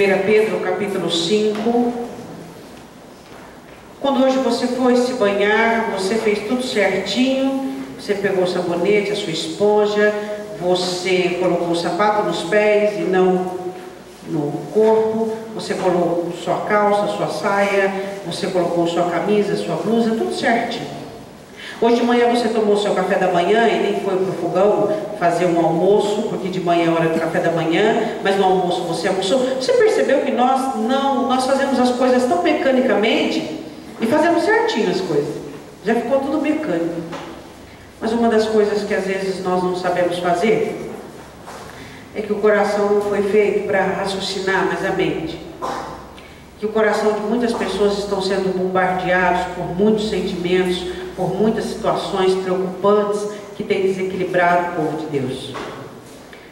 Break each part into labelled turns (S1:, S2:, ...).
S1: 1 Pedro capítulo 5. Quando hoje você foi se banhar, você fez tudo certinho, você pegou o sabonete, a sua esponja, você colocou o sapato nos pés e não no corpo, você colocou sua calça, sua saia, você colocou sua camisa, sua blusa, tudo certinho. Hoje de manhã você tomou seu café da manhã e nem foi para o fogão fazer um almoço, porque de manhã é hora do café da manhã, mas no almoço você almoçou. Você percebeu que nós fazemos as coisas tão mecanicamente e fazemos certinho as coisas. Já ficou tudo mecânico. Mas uma das coisas que às vezes nós não sabemos fazer é que o coração não foi feito para raciocinar, mas a mente. Que o coração de muitas pessoas estão sendo bombardeados por muitos sentimentos, por muitas situações preocupantes que têm desequilibrado o povo de Deus.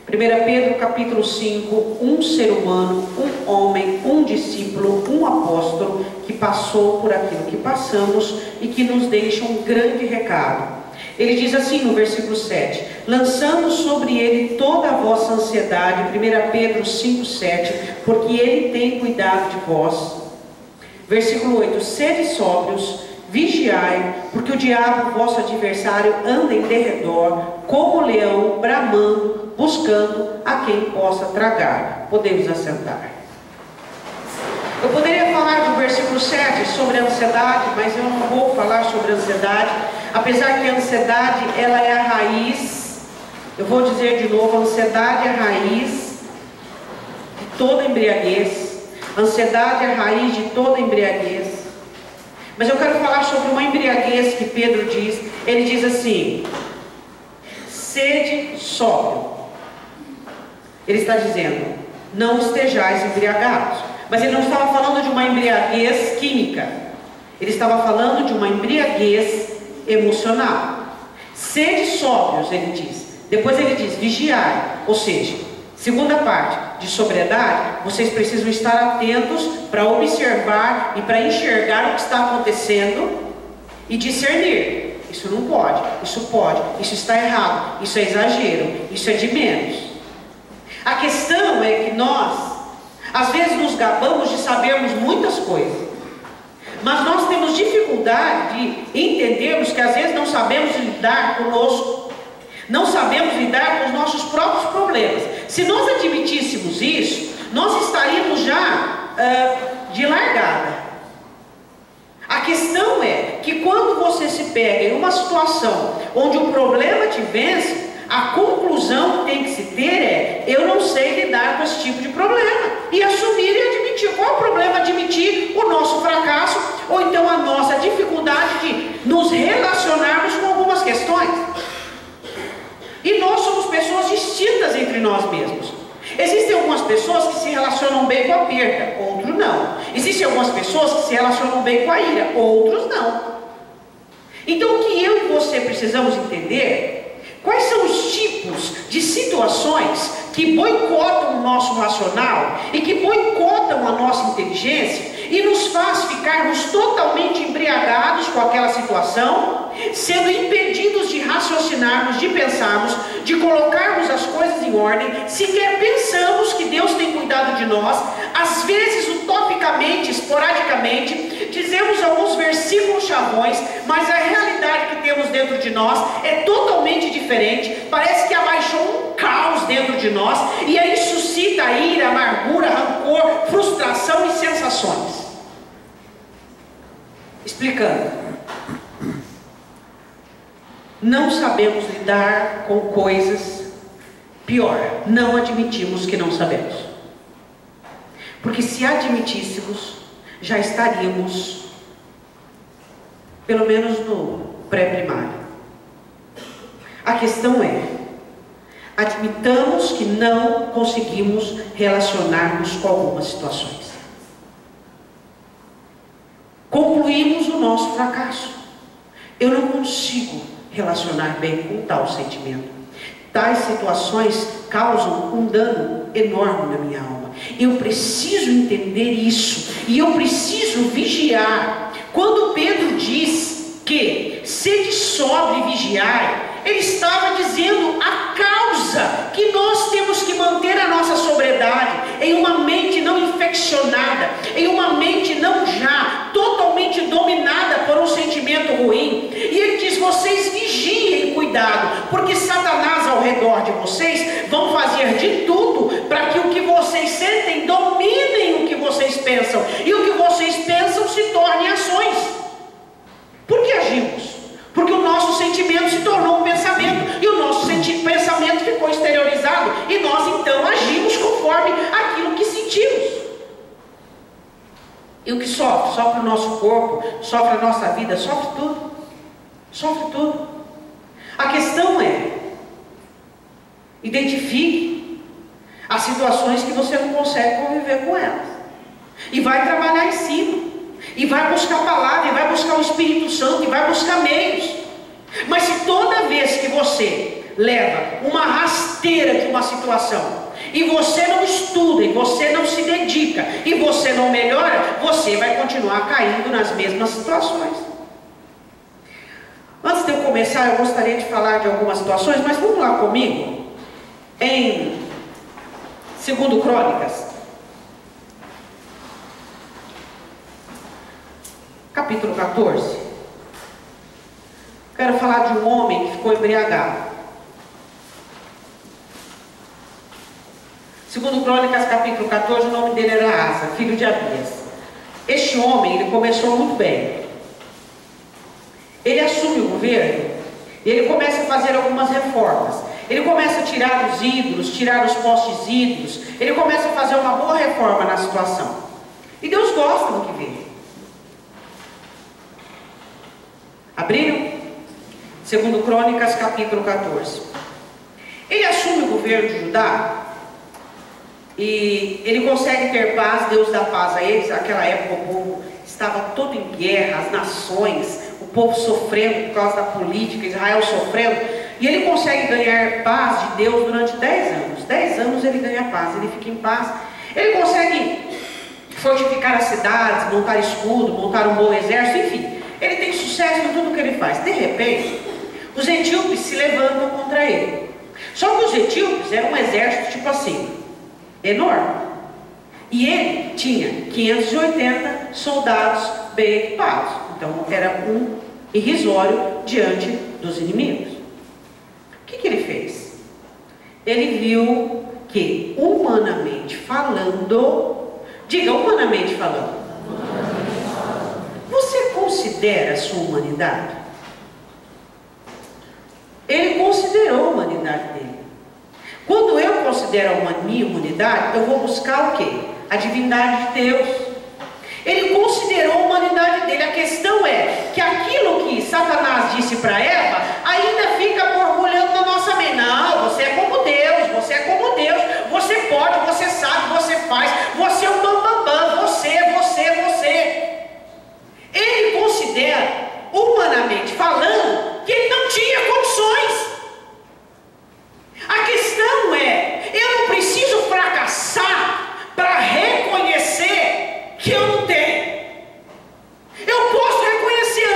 S1: 1 Pedro capítulo 5, um ser humano, um homem, um discípulo, um apóstolo que passou por aquilo que passamos e que nos deixa um grande recado. Ele diz assim no versículo 7, lançando sobre ele toda a vossa ansiedade, 1 Pedro 5, 7, porque ele tem cuidado de vós. Versículo 8, sede sóbrios, vigiai, porque o diabo, vosso adversário, anda em derredor, como leão, bramando, buscando a quem possa tragar. Podemos assentar. Eu poderia falar do versículo 7 sobre a ansiedade, mas eu não vou falar sobre a ansiedade, apesar que a ansiedade, ela é a raiz, eu vou dizer de novo, a ansiedade é a raiz de toda embriaguez, a ansiedade é a raiz de toda embriaguez. Mas eu quero falar sobre uma embriaguez que Pedro diz. Ele diz assim, sede sóbrio. Ele está dizendo, não estejais embriagados. Mas ele não estava falando de uma embriaguez química. Ele estava falando de uma embriaguez emocional. Sede sóbrios, ele diz. Depois ele diz, vigiai. Ou seja, segunda parte de sobriedade, vocês precisam estar atentos para observar e para enxergar o que está acontecendo e discernir. Isso não pode, isso está errado, isso é exagero, isso é de menos. A questão é que nós, às vezes nos gabamos de sabermos muitas coisas, mas nós temos dificuldade de entendermos que às vezes não sabemos lidar conosco, não sabemos lidar com os nossos próprios problemas. Se nós admitíssemos isso, nós estaríamos já de largada. A questão é que quando você se pega em uma situação onde o problema te vence, a conclusão que tem que se ter é, eu não sei lidar com esse tipo de problema, e assumir e admitir. Qual é o problema? Admitir o nosso fracasso, ou então a nossa dificuldade de nos relacionarmos com algumas questões. E nós somos pessoas distintas entre nós mesmos. Existem algumas pessoas que se relacionam bem com a perda, outros não. Existem algumas pessoas que se relacionam bem com a ira, outros não. Então o que eu e você precisamos entender, quais são os tipos de situações que boicotam o nosso racional e que boicotam a nossa inteligência e nos faz ficarmos totalmente embriagados com aquela situação, sendo impedidos de raciocinarmos, de pensarmos, de colocarmos as coisas em ordem, sequer pensamos que Deus tem cuidado de nós, às vezes utopicamente, esporadicamente, dizemos alguns versículos chavões, mas a realidade que temos dentro de nós é totalmente diferente. Parece que abaixou um caos dentro de nós, e aí suscita ira, amargura, rancor, frustração e sensações. Explicando, não sabemos lidar com coisas. Pior, não admitimos que não sabemos, porque se admitíssemos, já estaríamos pelo menos no pré-primário. A questão é, admitamos que não conseguimos relacionar-nos com algumas situações. Concluímos o nosso fracasso. Eu não consigo relacionar bem com tal sentimento. Tais situações causam um dano enorme na minha alma. Eu preciso entender isso, e eu preciso vigiar. Quando Pedro diz que sede sóbrio e vigiai, ele estava dizendo a causa que nós temos que manter a nossa sobriedade em uma mente não infeccionada, em uma mente não já totalmente dominada por um sentimento ruim. E ele diz: vocês vigiem, cuidado, porque Satanás ao redor de vocês vão fazer de tudo para que o que vocês sentem dominem o que vocês pensam, e o que vocês pensam se torne ações. Por que agimos? Porque o nosso sentimento se tornou um pensamento, e o nosso pensamento ficou exteriorizado, e nós então agimos conforme aquilo que sentimos. E o que sofre? Sofre o nosso corpo, sofre a nossa vida, sofre tudo. Sofre tudo. A questão é: identifique as situações que você não consegue conviver com elas, e vai trabalhar em cima, e vai buscar a palavra, e vai buscar o Espírito Santo, e vai buscar meios. Mas se toda vez que você leva uma rasteira de uma situação, e você não estuda, e você não se dedica, e você não melhora, você vai continuar caindo nas mesmas situações. Antes de eu começar, eu gostaria de falar de algumas situações, mas vamos lá comigo em 2 Crônicas, capítulo 14. Quero falar de um homem que ficou embriagado. 2 Crônicas, capítulo 14, o nome dele era Asa, filho de Abias. Este homem, ele começou muito bem. Ele assume o governo, e ele começa a fazer algumas reformas. Ele começa a tirar os ídolos, tirar os postes ídolos. Ele começa a fazer uma boa reforma na situação. E Deus gosta do que vê. Abriram? 2 Crônicas, capítulo 14. Ele assume o governo de Judá, e ele consegue ter paz. Deus dá paz a eles. Naquela época o povo estava todo em guerra, as nações, o povo sofrendo por causa da política, Israel sofrendo, e ele consegue ganhar paz de Deus durante 10 anos. 10 anos ele ganha paz, ele fica em paz. Ele consegue fortificar as cidades, montar escudo, montar um bom exército, enfim, ele tem sucesso em tudo que ele faz. De repente, os etíopes se levantam contra ele. Só que os etíopes eram um exército tipo assim, enorme, e ele tinha 580 soldados bem equipados. Então era um irrisório diante dos inimigos. O que ele fez? Ele viu que, humanamente falando, diga humanamente falando, você considera a sua humanidade? Ele considerou a humanidade dele. Quando eu considero a minha humanidade, eu vou buscar o quê? A divindade de Deus. Ele considerou a humanidade dele. A questão é que aquilo que Satanás disse para Eva ainda fica borbulhando na nossa mente. Não, você é como Deus, você é como Deus, você pode, você sabe, você faz, você é um bambambam, você. Ele considera, humanamente falando, que ele não tinha condições. A questão é, eu não preciso fracassar para reconhecer que eu não tenho. Eu posso reconhecer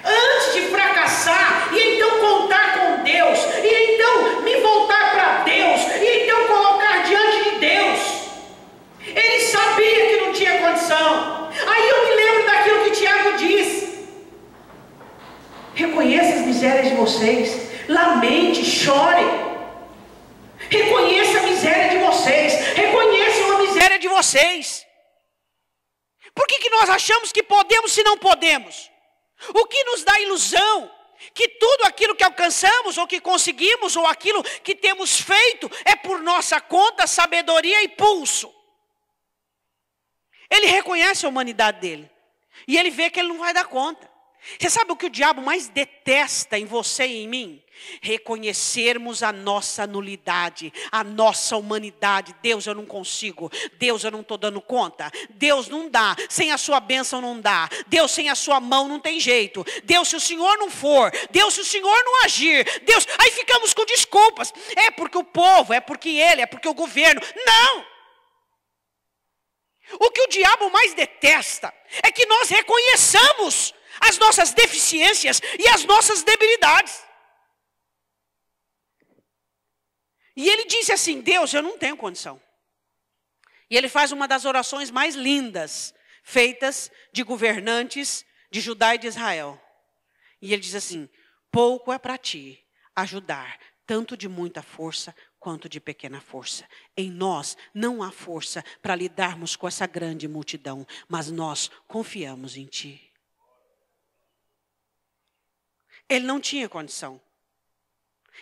S1: antes de fracassar, e então contar com Deus, e então me voltar para Deus, e então colocar diante de Deus. Ele sabia que não tinha condição. Aí eu me lembro daquilo que Tiago diz: reconheça as misérias de vocês, lamente, chore, reconheça a miséria de vocês, reconheçam a miséria de vocês. Por que nós achamos que podemos se não podemos? O que nos dá ilusão que tudo aquilo que alcançamos, ou que conseguimos, ou aquilo que temos feito, é por nossa conta, sabedoria e pulso? Ele reconhece a humanidade dele, e ele vê que ele não vai dar conta. Você sabe o que o diabo mais detesta em você e em mim? Reconhecermos a nossa nulidade, a nossa humanidade. Deus, eu não consigo. Deus, eu não estou dando conta. Deus, não dá. Sem a sua bênção não dá. Deus, sem a sua mão não tem jeito. Deus, se o Senhor não for. Deus, se o Senhor não agir. Deus, aí ficamos com desculpas. É porque o povo, é porque ele, é porque o governo. Não! O que o diabo mais detesta é que nós reconheçamos as nossas deficiências e as nossas debilidades. E ele disse assim: Deus, eu não tenho condição. E ele faz uma das orações mais lindas feitas de governantes de Judá e de Israel. E ele diz assim: pouco é para ti ajudar, tanto de muita força quanto de pequena força. Em nós não há força para lidarmos com essa grande multidão, mas nós confiamos em ti. Ele não tinha condição.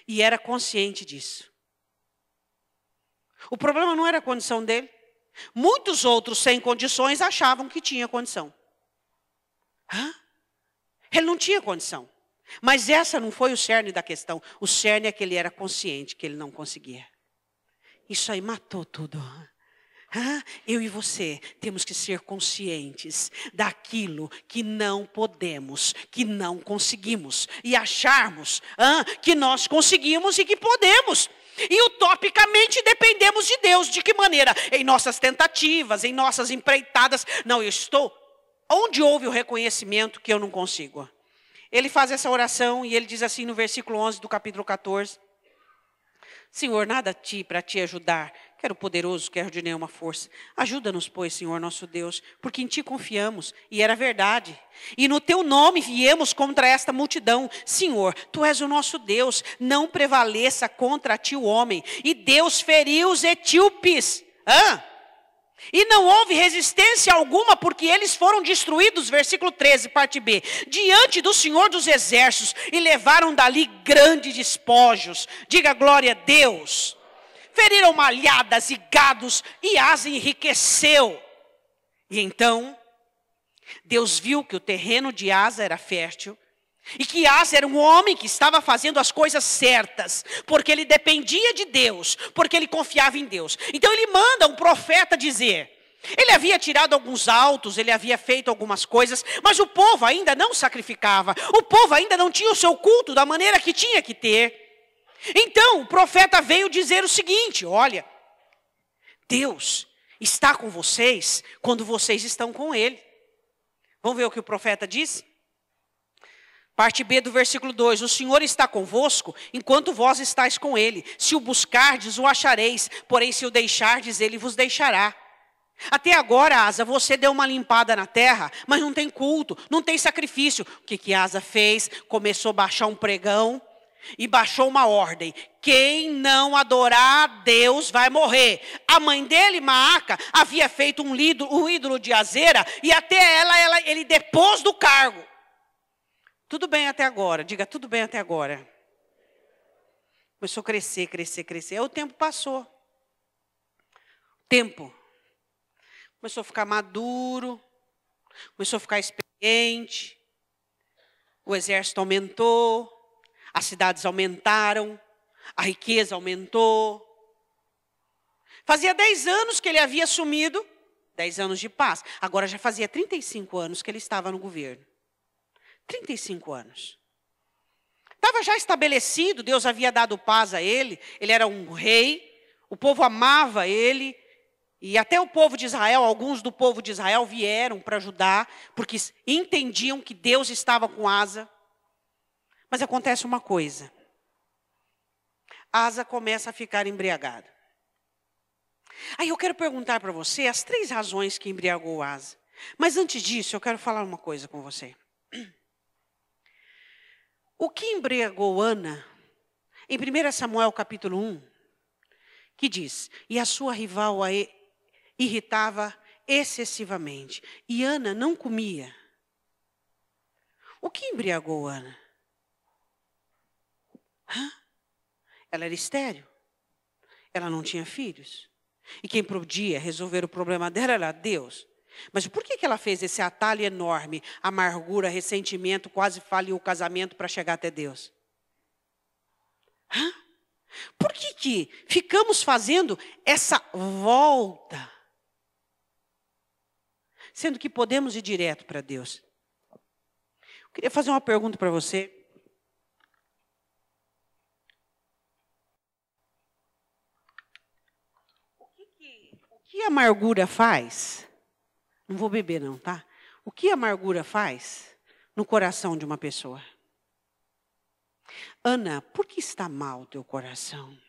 S1: E era consciente disso. O problema não era a condição dele. Muitos outros sem condições achavam que tinha condição. Ele não tinha condição. Mas essa não foi o cerne da questão. O cerne é que ele era consciente que ele não conseguia. Isso aí matou tudo. Eu e você temos que ser conscientes daquilo que não podemos, que não conseguimos. E acharmos que nós conseguimos e que podemos. E utopicamente dependemos de Deus. De que maneira? Em nossas tentativas, em nossas empreitadas. Não, eu estou... Onde houve o reconhecimento que eu não consigo? Ele faz essa oração e ele diz assim no versículo 11 do capítulo 14. Senhor, nada a ti para te ajudar. Quero poderoso, quero de nenhuma força. Ajuda-nos, pois, Senhor, nosso Deus, porque em ti confiamos. E era verdade. E no teu nome viemos contra esta multidão. Senhor, tu és o nosso Deus. Não prevaleça contra ti o homem. E Deus feriu os etíopes. E não houve resistência alguma, porque eles foram destruídos, versículo 13, parte B, diante do Senhor dos Exércitos, e levaram dali grandes despojos. Diga glória a Deus. Feriram malhadas e gados, e Asa enriqueceu. E então, Deus viu que o terreno de Asa era fértil, e que Asa era um homem que estava fazendo as coisas certas, porque ele dependia de Deus, porque ele confiava em Deus. Então ele manda um profeta dizer, ele havia tirado alguns altos, ele havia feito algumas coisas, mas o povo ainda não sacrificava, o povo ainda não tinha o seu culto da maneira que tinha que ter. Então o profeta veio dizer o seguinte: olha, Deus está com vocês quando vocês estão com Ele. Vamos ver o que o profeta disse? Parte B do versículo 2, o Senhor está convosco, enquanto vós estáis com Ele. Se o buscardes, o achareis, porém se o deixardes, Ele vos deixará. Até agora, Asa, você deu uma limpada na terra, mas não tem culto, não tem sacrifício. O que Asa fez? Começou a baixar um pregão e baixou uma ordem. Quem não adorar a Deus vai morrer. A mãe dele, Maaca, havia feito um ídolo de Azera, e até ele depôs do cargo. Tudo bem até agora, diga tudo bem até agora. Começou a crescer. Aí o tempo passou. O tempo começou a ficar maduro, começou a ficar experiente. O exército aumentou, as cidades aumentaram, a riqueza aumentou. Fazia 10 anos que ele havia assumido, 10 anos de paz. Agora já fazia 35 anos que ele estava no governo. 35 anos. Estava já estabelecido, Deus havia dado paz a ele, ele era um rei, o povo amava ele, e até o povo de Israel, alguns do povo de Israel vieram para ajudar, porque entendiam que Deus estava com Asa. Mas acontece uma coisa. Asa começa a ficar embriagado. Aí eu quero perguntar para você as 3 razões que embriagou Asa. Mas antes disso, eu quero falar uma coisa com você. O que embriagou Ana, em 1 Samuel capítulo 1, que diz, e a sua rival a irritava excessivamente, e Ana não comia. O que embriagou Ana? Ela era estéril, ela não tinha filhos, e quem podia resolver o problema dela era Deus. Mas por que ela fez esse atalho enorme, amargura, ressentimento, quase faliu o casamento para chegar até Deus? Por que ficamos fazendo essa volta, sendo que podemos ir direto para Deus? Eu queria fazer uma pergunta para você. O que a amargura faz? Não vou beber não, tá? O que a amargura faz no coração de uma pessoa? Ana, por que está mal o teu coração?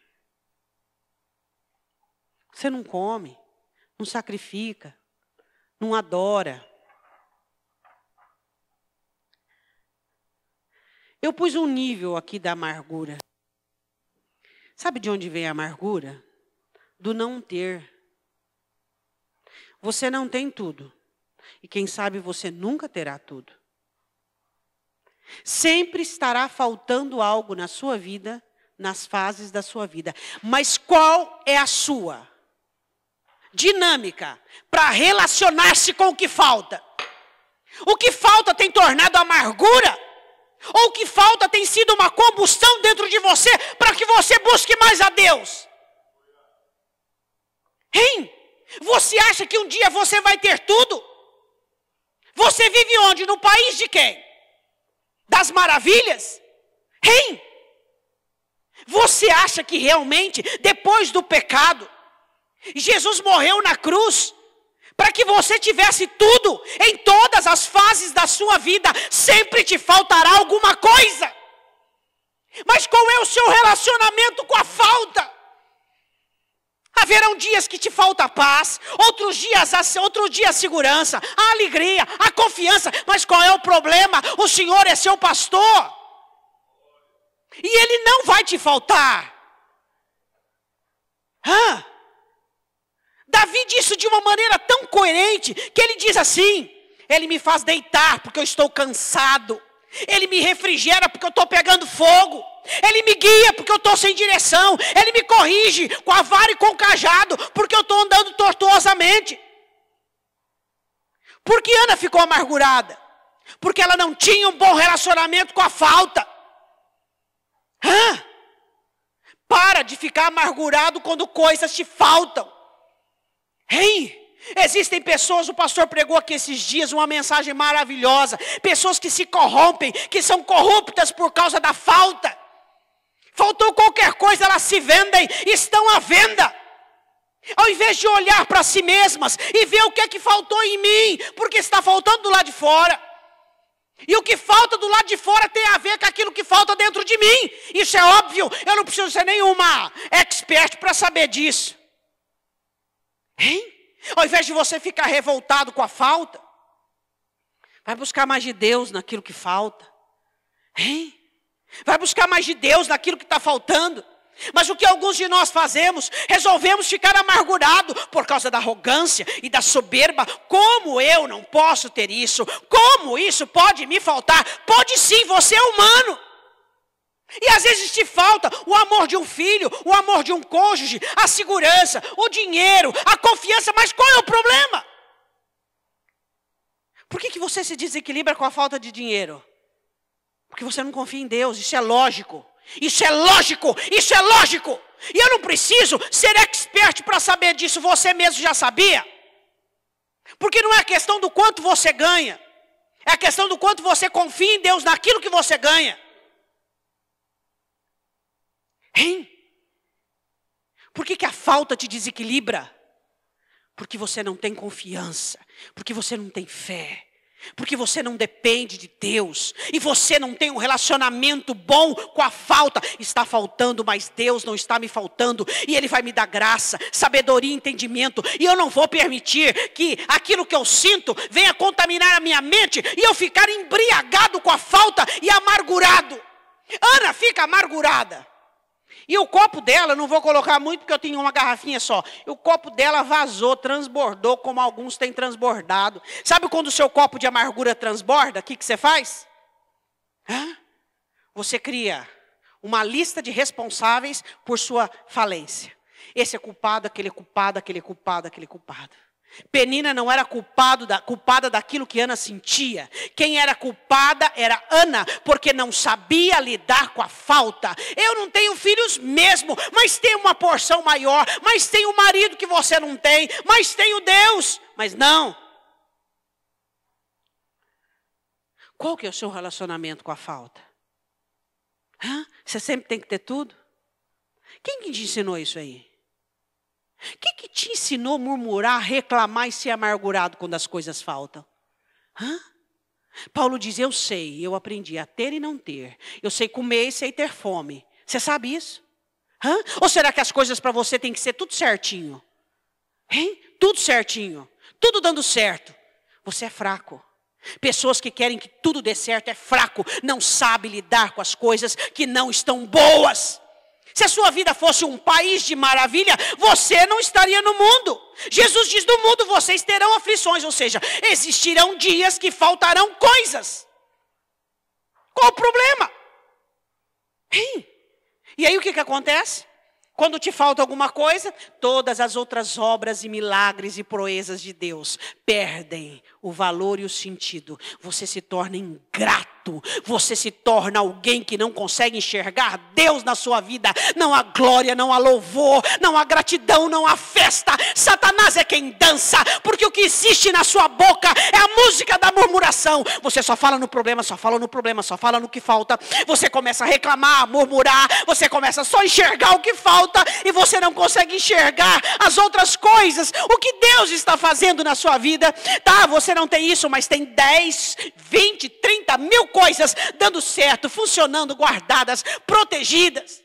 S1: Você não come, não sacrifica, não adora. Eu pus um nível aqui da amargura. Sabe de onde vem a amargura? Do não ter. Você não tem tudo. E quem sabe você nunca terá tudo. Sempre estará faltando algo na sua vida, nas fases da sua vida. Mas qual é a sua dinâmica para relacionar-se com o que falta? O que falta tem tornado amargura? Ou o que falta tem sido uma combustão dentro de você para que você busque mais a Deus? Hein? Você acha que um dia você vai ter tudo? Você vive onde? No país de quem? Das maravilhas? Hein? Você acha que realmente, depois do pecado, Jesus morreu na cruz para que você tivesse tudo, em todas as fases da sua vida? Sempre te faltará alguma coisa. Mas qual é o seu relacionamento com a falta? Haverão dias que te falta paz, outro dia a segurança, a alegria, a confiança. Mas qual é o problema? O Senhor é seu pastor. E Ele não vai te faltar. Davi disse de uma maneira tão coerente, que ele diz assim: Ele me faz deitar porque eu estou cansado. Ele me refrigera porque eu estou pegando fogo. Ele me guia porque eu estou sem direção. Ele me corrige com a vara e com o cajado porque eu estou andando tortuosamente. Por que Ana ficou amargurada? Porque ela não tinha um bom relacionamento com a falta. Para de ficar amargurado quando coisas te faltam. Hein? Existem pessoas, o pastor pregou aqui esses dias uma mensagem maravilhosa. Pessoas que se corrompem, que são corruptas por causa da falta. Faltou qualquer coisa, elas se vendem, estão à venda. Ao invés de olhar para si mesmas e ver o que é que faltou em mim, porque está faltando do lado de fora. E o que falta do lado de fora tem a ver com aquilo que falta dentro de mim. Isso é óbvio, eu não preciso ser nenhuma expert para saber disso. Hein? Ao invés de você ficar revoltado com a falta, vai buscar mais de Deus naquilo que falta. Hein? Vai buscar mais de Deus naquilo que está faltando. Mas o que alguns de nós fazemos? Resolvemos ficar amargurado por causa da arrogância e da soberba. Como eu não posso ter isso? Como isso pode me faltar? Pode sim, você é humano. E às vezes te falta o amor de um filho, o amor de um cônjuge, a segurança, o dinheiro, a confiança. Mas qual é o problema? Por que você se desequilibra com a falta de dinheiro? Porque você não confia em Deus, isso é lógico. Isso é lógico, isso é lógico. E eu não preciso ser expert para saber disso, você mesmo já sabia. Porque não é a questão do quanto você ganha, é a questão do quanto você confia em Deus naquilo que você ganha. Hein? Por que a falta te desequilibra? Porque você não tem confiança, porque você não tem fé. Porque você não depende de Deus. E você não tem um relacionamento bom com a falta. Está faltando, mas Deus não está me faltando. E Ele vai me dar graça, sabedoria e entendimento. E eu não vou permitir que aquilo que eu sinto venha contaminar a minha mente. E eu ficar embriagado com a falta e amargurado. Ana fica amargurada. E o copo dela, não vou colocar muito porque eu tenho uma garrafinha só. E o copo dela vazou, transbordou como alguns têm transbordado. Sabe quando o seu copo de amargura transborda? O que você faz? Você cria uma lista de responsáveis por sua falência. Esse é culpado, aquele é culpado, aquele é culpado, aquele é culpado. Penina não era culpada daquilo que Ana sentia. Quem era culpada era Ana, porque não sabia lidar com a falta. Eu não tenho filhos mesmo, mas tenho uma porção maior. Mas tenho um marido que você não tem. Mas tenho Deus. Mas não. Qual que é o seu relacionamento com a falta? Você sempre tem que ter tudo? Quem que te ensinou isso aí? Quem que te ensinou a murmurar, reclamar e ser amargurado quando as coisas faltam? Paulo diz, eu sei, eu aprendi a ter e não ter. Eu sei comer e sei ter fome. Você sabe isso? Ou será que as coisas para você tem que ser tudo certinho?
S2: tudo certinho, tudo dando certo, você é fraco. Pessoas que querem que tudo dê certo é fraco, não sabe lidar com as coisas que não estão boas. Se a sua vida fosse um país de maravilha, você não estaria no mundo. Jesus diz: no mundo vocês terão aflições, ou seja, existirão dias que faltarão coisas. Qual o problema? Hein? E aí o que acontece? Quando te falta alguma coisa, todas as outras obras e milagres e proezas de Deus perdem o valor e o sentido. Você se torna ingrato. Você se torna alguém que não consegue enxergar Deus na sua vida. Não há glória, não há louvor, não há gratidão, não há festa. Satanás é quem dança, porque o que existe na sua boca é a música da murmuração. Você só fala no problema, só fala no problema, só fala no que falta. Você começa a reclamar, a murmurar, você começa só a enxergar o que falta e você não consegue enxergar as outras coisas. O que Deus está fazendo na sua vida? Tá, você não tem isso, mas tem 10, 20, 30 mil coisas dando certo, funcionando, guardadas, protegidas.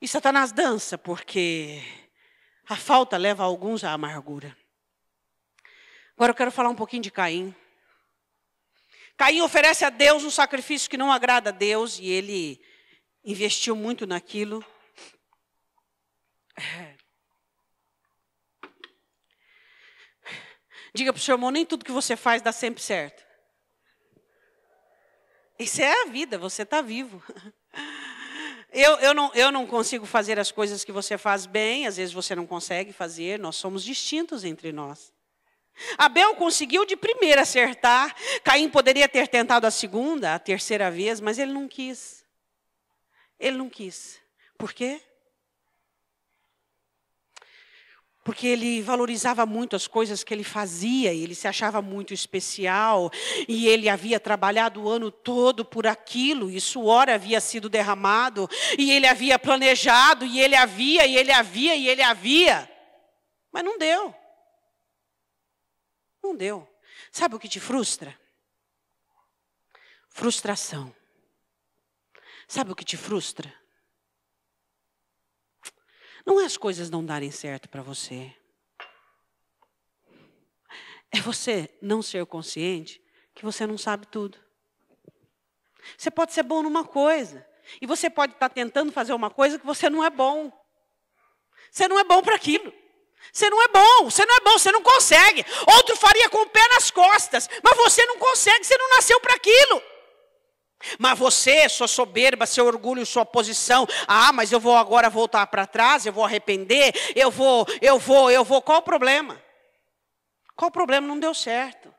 S2: E Satanás dança porque a falta leva alguns à amargura. Agora eu quero falar um pouquinho de Caim. Caim oferece a Deus um sacrifício que não agrada a Deus e ele investiu muito naquilo. Diga para o seu irmão: nem tudo que você faz dá sempre certo. Isso é a vida, você está vivo. Eu não consigo fazer as coisas que você faz bem, às vezes você não consegue fazer, nós somos distintos entre nós. Abel conseguiu de primeira acertar, Caim poderia ter tentado a segunda, a terceira vez, mas ele não quis. Ele não quis. Por quê? Porque ele valorizava muito as coisas que ele fazia, e ele se achava muito especial, e ele havia trabalhado o ano todo por aquilo, e suor havia sido derramado, e ele havia planejado, e ele havia, mas não deu. Não deu. Sabe o que te frustra? Frustração. Sabe o que te frustra? Não é as coisas não darem certo para você. É você não ser consciente que você não sabe tudo. Você pode ser bom numa coisa. E você pode estar tentando fazer uma coisa que você não é bom. Você não é bom para aquilo. Você não é bom, você não consegue. Outro faria com o pé nas costas. Mas você não consegue, você não nasceu para aquilo. Mas você, sua soberba, seu orgulho, sua posição. Ah, mas eu vou agora voltar para trás, eu vou arrepender, eu vou. Qual o problema? Qual o problema? Não deu certo.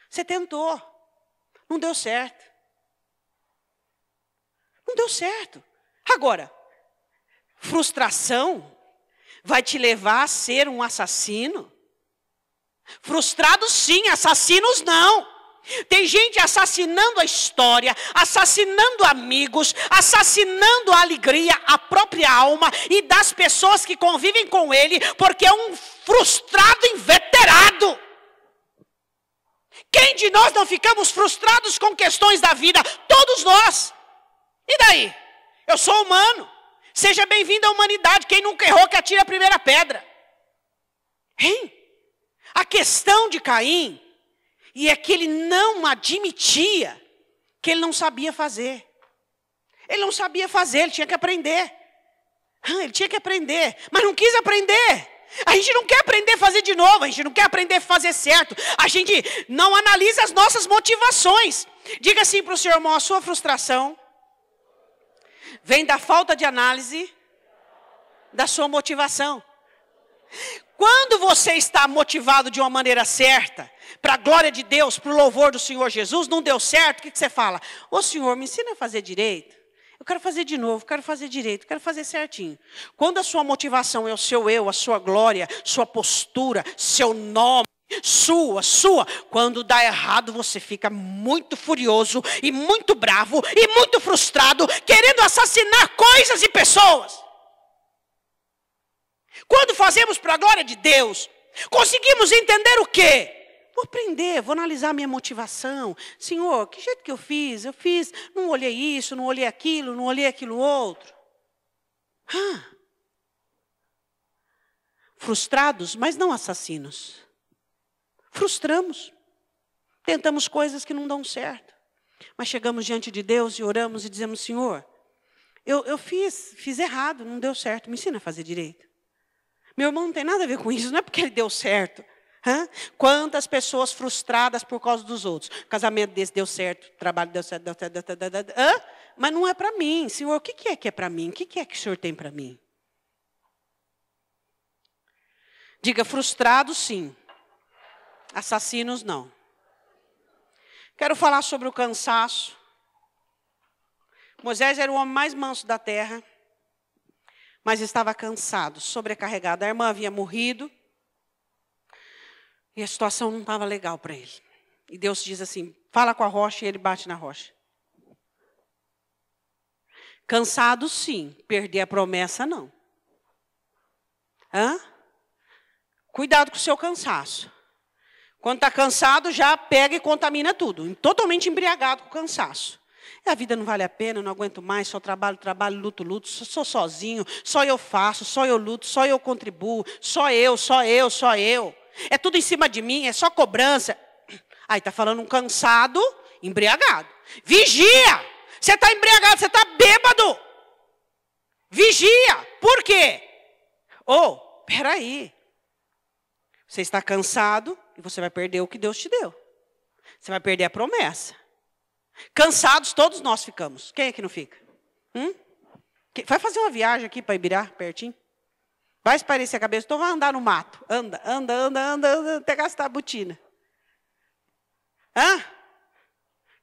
S2: Você tentou. Não deu certo. Não deu certo. Agora, frustração vai te levar a ser um assassino? Frustrados sim, assassinos não. Tem gente assassinando a história, assassinando amigos, assassinando a alegria, a própria alma e das pessoas que convivem com ele, porque é um frustrado inveterado. Quem de nós não ficamos frustrados com questões da vida? Todos nós. E daí? Eu sou humano. Seja bem-vindo à humanidade. Quem nunca errou que atire a primeira pedra. Hein? A questão de Caim e é que ele não admitia que ele não sabia fazer. Ele não sabia fazer, ele tinha que aprender. Ele tinha que aprender, mas não quis aprender. A gente não quer aprender a fazer de novo, a gente não quer aprender a fazer certo. A gente não analisa as nossas motivações. Diga assim para o seu irmão: a sua frustração vem da falta de análise da sua motivação. Quando você está motivado de uma maneira certa, para a glória de Deus, para o louvor do Senhor Jesus, não deu certo, o que você fala? Ô Senhor, me ensina a fazer direito. Eu quero fazer de novo, quero fazer direito, quero fazer certinho. Quando a sua motivação é o seu eu, a sua glória, sua postura, seu nome, sua. Quando dá errado, você fica muito furioso e muito bravo e muito frustrado, querendo assassinar coisas e pessoas. Quando fazemos para a glória de Deus, conseguimos entender o quê? Vou aprender, vou analisar minha motivação. Senhor, que jeito que eu fiz? Eu fiz, não olhei isso, não olhei aquilo, não olhei aquilo outro. frustrados, mas não assassinos. Frustramos. Tentamos coisas que não dão certo. Mas chegamos diante de Deus e oramos e dizemos, Senhor, eu fiz errado, não deu certo, me ensina a fazer direito. Meu irmão não tem nada a ver com isso, não é porque ele deu certo. Quantas pessoas frustradas por causa dos outros. O casamento desse deu certo, o trabalho deu certo, mas não é para mim. Senhor, o que é para mim? O que é que o Senhor tem para mim? Diga, frustrados sim, assassinos não. Quero falar sobre o cansaço. Moisés era o homem mais manso da terra, mas estava cansado, sobrecarregado. A irmã havia morrido e a situação não estava legal para ele. E Deus diz assim, fala com a rocha e ele bate na rocha. Cansado sim, perder a promessa não. Cuidado com o seu cansaço. Quando está cansado, já pega e contamina tudo. Totalmente embriagado com o cansaço. A vida não vale a pena, não aguento mais, só trabalho, luto, sou sozinho, só eu faço, só eu luto, só eu contribuo, só eu. É tudo em cima de mim, é só cobrança. Aí está falando um cansado, embriagado. Vigia! Você está embriagado, você está bêbado. Vigia! Por quê? Peraí. Você está cansado e você vai perder o que Deus te deu. Você vai perder a promessa. Cansados todos nós ficamos. Quem é que não fica? Vai fazer uma viagem aqui para Ibirá, pertinho. Vai espairecer a cabeça, então vai andar no mato. Anda, até gastar a botina.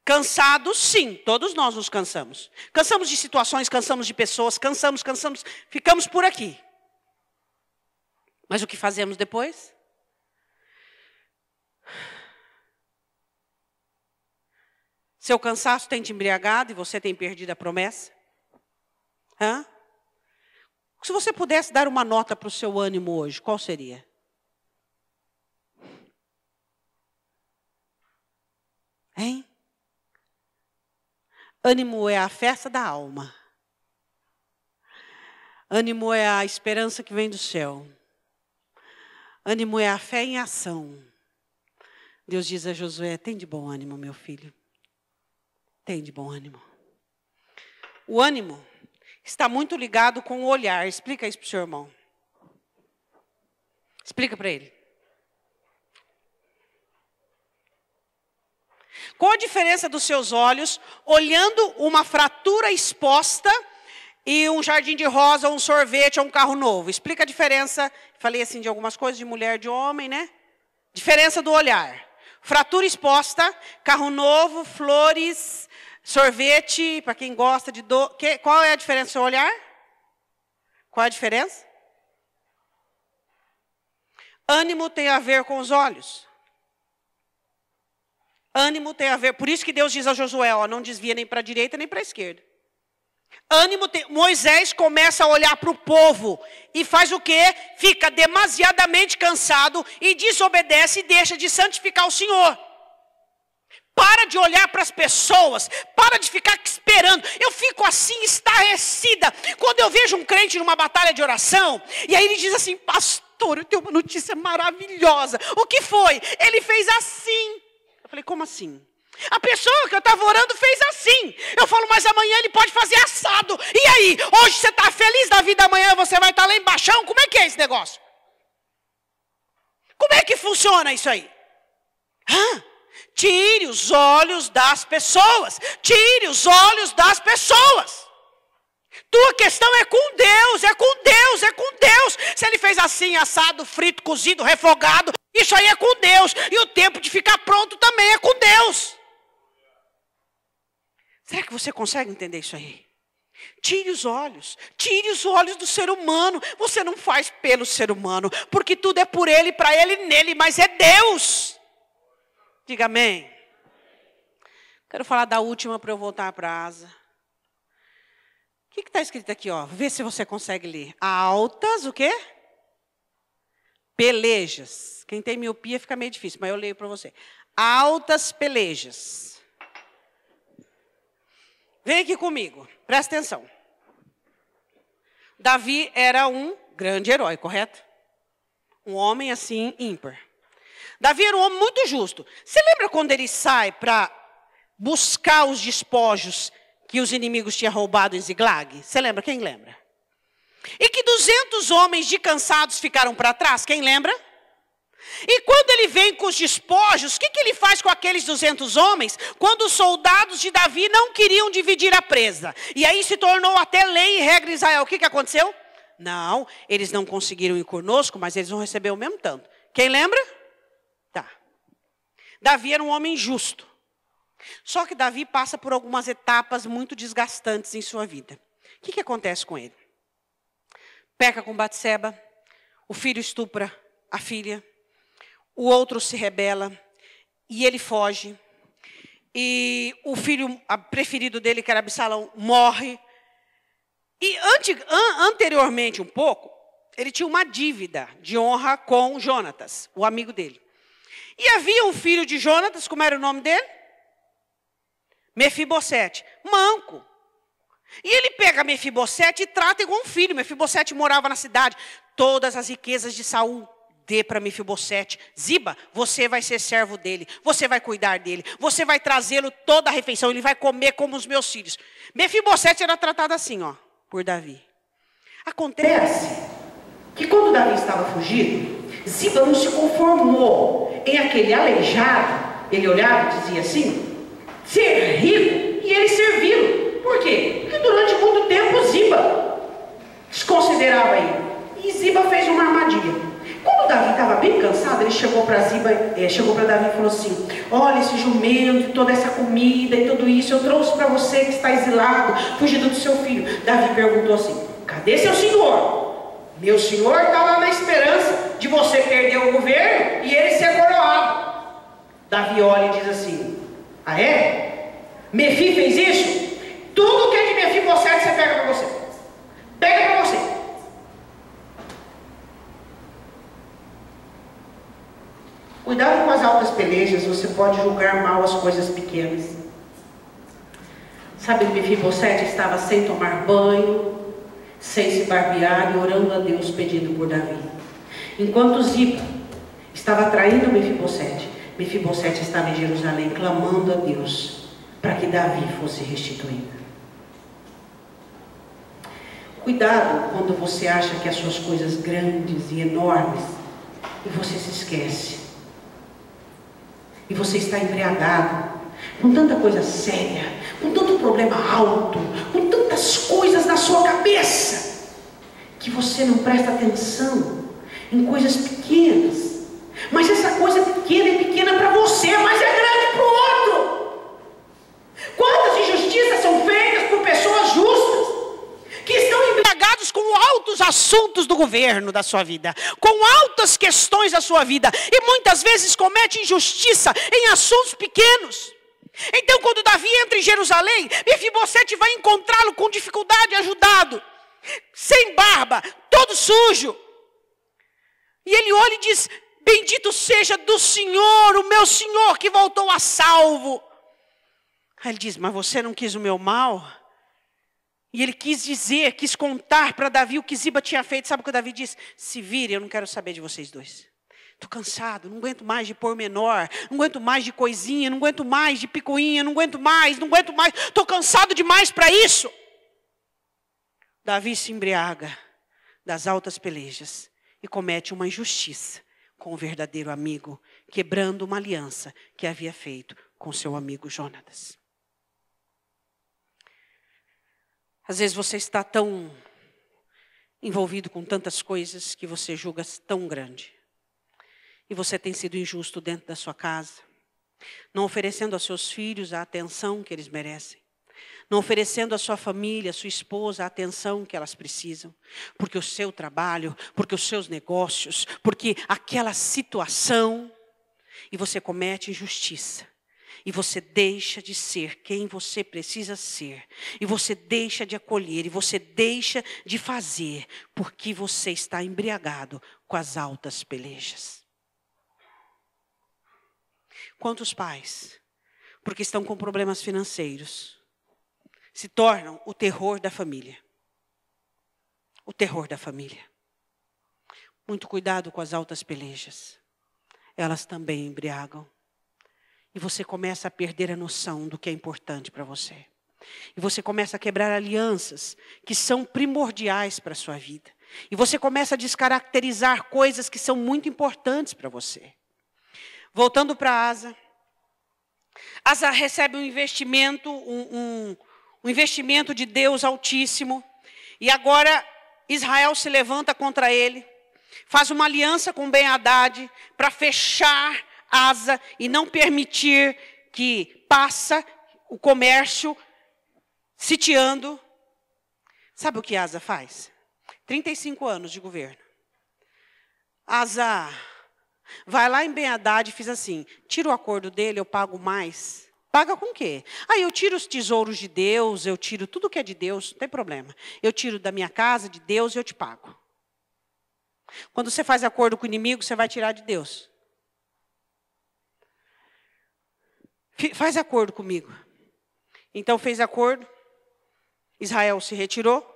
S2: Cansados, sim, todos nós nos cansamos. Cansamos de situações, cansamos de pessoas, cansamos, ficamos por aqui. Mas o que fazemos depois? Seu cansaço tem te embriagado e você tem perdido a promessa? Se você pudesse dar uma nota para o seu ânimo hoje, qual seria? Ânimo é a festa da alma. Ânimo é a esperança que vem do céu. Ânimo é a fé em ação. Deus diz a Josué, tem de bom ânimo, meu filho. Tem de bom ânimo. O ânimo está muito ligado com o olhar. Explica isso para o seu irmão. Explica para ele. Qual a diferença dos seus olhos olhando uma fratura exposta e um jardim de rosa, um sorvete ou um carro novo? Explica a diferença. Falei assim de algumas coisas, de mulher, de homem, né? Diferença do olhar. Fratura exposta, carro novo, flores, sorvete, para quem gosta de qual é a diferença do seu olhar? Qual é a diferença? Ânimo tem a ver com os olhos. Ânimo tem a ver, por isso que Deus diz a Josué, não desvia nem para a direita nem para a esquerda. Moisés começa a olhar para o povo e faz o quê? Fica demasiadamente cansado e desobedece e deixa de santificar o Senhor. Para de olhar para as pessoas, para de ficar esperando. Eu fico assim, estarrecida, quando eu vejo um crente numa batalha de oração, e aí ele diz assim, pastor, eu tenho uma notícia maravilhosa. O que foi? Ele fez assim. Eu falei, como assim? A pessoa que eu estava orando fez assim. Eu falo, mas amanhã ele pode fazer assado. E aí, hoje você está feliz da vida, amanhã você vai estar lá embaixo? Como é que é esse negócio? Como é que funciona isso aí? Tire os olhos das pessoas. Tire os olhos das pessoas. Tua questão é com Deus, é com Deus, é com Deus. Se ele fez assim, assado, frito, cozido, refogado, isso aí é com Deus. E o tempo de ficar pronto também é com Deus. Será que você consegue entender isso aí? Tire os olhos do ser humano. Você não faz pelo ser humano, porque tudo é por ele, para ele e nele, mas é Deus. Diga amém. Quero falar da última para eu voltar para a asa. O que está escrito aqui? Vê se você consegue ler. Altas, o quê? Pelejas. Quem tem miopia fica meio difícil, mas eu leio para você. Altas pelejas. Vem aqui comigo, presta atenção. Davi era um grande herói, correto? Um homem assim, ímpar. Davi era um homem muito justo. Você lembra quando ele sai para buscar os despojos que os inimigos tinham roubado em Ziglag? Você lembra? Quem lembra? E que 200 homens de cansados ficaram para trás? Quem lembra? E quando ele vem com os despojos, o que ele faz com aqueles 200 homens? Quando os soldados de Davi não queriam dividir a presa. E aí se tornou até lei e regra em Israel. O que aconteceu? Não, eles não conseguiram ir conosco, mas eles vão receber o mesmo tanto. Quem lembra? Tá. Davi era um homem justo. Só que Davi passa por algumas etapas muito desgastantes em sua vida. O que acontece com ele? Peca com Batseba, o filho estupra a filha, o outro se rebela e ele foge. E o filho preferido dele, que era Absalão, morre. E anteriormente um pouco, ele tinha uma dívida de honra com Jonatas, o amigo dele. E havia um filho de Jonatas, como era o nome dele? Mefibosete, manco. E ele pega Mefibosete e trata igual um filho. Mefibosete morava na cidade. Todas as riquezas de Saul, dê para Mefibosete. Ziba, você vai ser servo dele. Você vai cuidar dele. Você vai trazê-lo toda a refeição. Ele vai comer como os meus filhos. Mefibosete era tratado assim, ó, por Davi.
S1: Acontece que quando Davi estava fugindo, Ziba não se conformou em aquele aleijado. Ele olhava e dizia assim, ser rico e ele servi-lo. Por quê? Porque durante muito tempo Ziba desconsiderava ele. E Ziba fez uma armadilha. Quando Davi estava bem cansado, ele chegou para Davi e falou assim, olha esse jumento, toda essa comida e tudo isso, eu trouxe para você que está exilado, fugido do seu filho. Davi perguntou assim, cadê seu senhor? Meu senhor está lá na esperança de você perder o governo e ele ser coroado. Davi olha e diz assim, ah é? Mefi fez isso? Tudo que é de Mefibosete você pega para você. Pega para você. Cuidado com as altas pelejas, você pode julgar mal as coisas pequenas. Sabe, Mefibosete estava sem tomar banho, sem se barbear e orando a Deus pedindo por Davi. Enquanto Ziba estava traindo Mefibosete, Mefibosete estava em Jerusalém clamando a Deus para que Davi fosse restituído. Cuidado quando você acha que as suas coisas grandes e enormes e você se esquece. E você está embriagado com tanta coisa séria, com tanto problema alto, com tantas coisas na sua cabeça, que você não presta atenção em coisas pequenas. Mas essa coisa pequena é pequena para você, mas é grande para o outro. Quantas injustiças são feitas por pessoas justas, que estão
S2: embriagados com altos assuntos do governo da sua vida, com altas questões da sua vida, e muitas vezes comete injustiça em assuntos pequenos. Então quando Davi entra em Jerusalém, Mefibosete vai encontrá-lo com dificuldade, ajudado, sem barba, todo sujo. E ele olha e diz, bendito seja do Senhor, o meu Senhor que voltou a salvo. Aí ele diz, mas você não quis o meu mal? E ele quis contar para Davi o que Ziba tinha feito. Sabe o que o Davi disse? Se vire, eu não quero saber de vocês dois. Estou cansado, não aguento mais de pormenor, não aguento mais de coisinha, não aguento mais de picuinha, não aguento mais. Estou cansado demais para isso. Davi se embriaga das altas pelejas e comete uma injustiça com o verdadeiro amigo, quebrando uma aliança que havia feito com seu amigo Jonatas. Às vezes você está tão envolvido com tantas coisas que você julga tão grande. E você tem sido injusto dentro da sua casa, não oferecendo aos seus filhos a atenção que eles merecem. Não oferecendo à sua família, à sua esposa, a atenção que elas precisam. Porque o seu trabalho, porque os seus negócios, porque aquela situação, e você comete injustiça. E você deixa de ser quem você precisa ser. E você deixa de acolher. E você deixa de fazer. Porque você está embriagado com as altas pelejas. Quantos pais, porque estão com problemas financeiros, se tornam o terror da família. O terror da família. Muito cuidado com as altas pelejas. Elas também embriagam. E você começa a perder a noção do que é importante para você. E você começa a quebrar alianças que são primordiais para a sua vida. E você começa a descaracterizar coisas que são muito importantes para você. Voltando para Asa. Asa recebe um investimento, um investimento de Deus Altíssimo. E agora Israel se levanta contra ele. Faz uma aliança com Ben-Hadad para fechar Asa e não permitir que passa o comércio sitiando. Sabe o que Asa faz? 35 anos de governo. Asa vai lá em Ben-Hadad e fiz assim, tira o acordo dele, eu pago mais. Paga com o quê? Aí eu tiro os tesouros de Deus, eu tiro tudo que é de Deus, não tem problema. Eu tiro da minha casa, de Deus, e eu te pago. Quando você faz acordo com o inimigo, você vai tirar de Deus. Faz acordo comigo. Então fez acordo. Israel se retirou.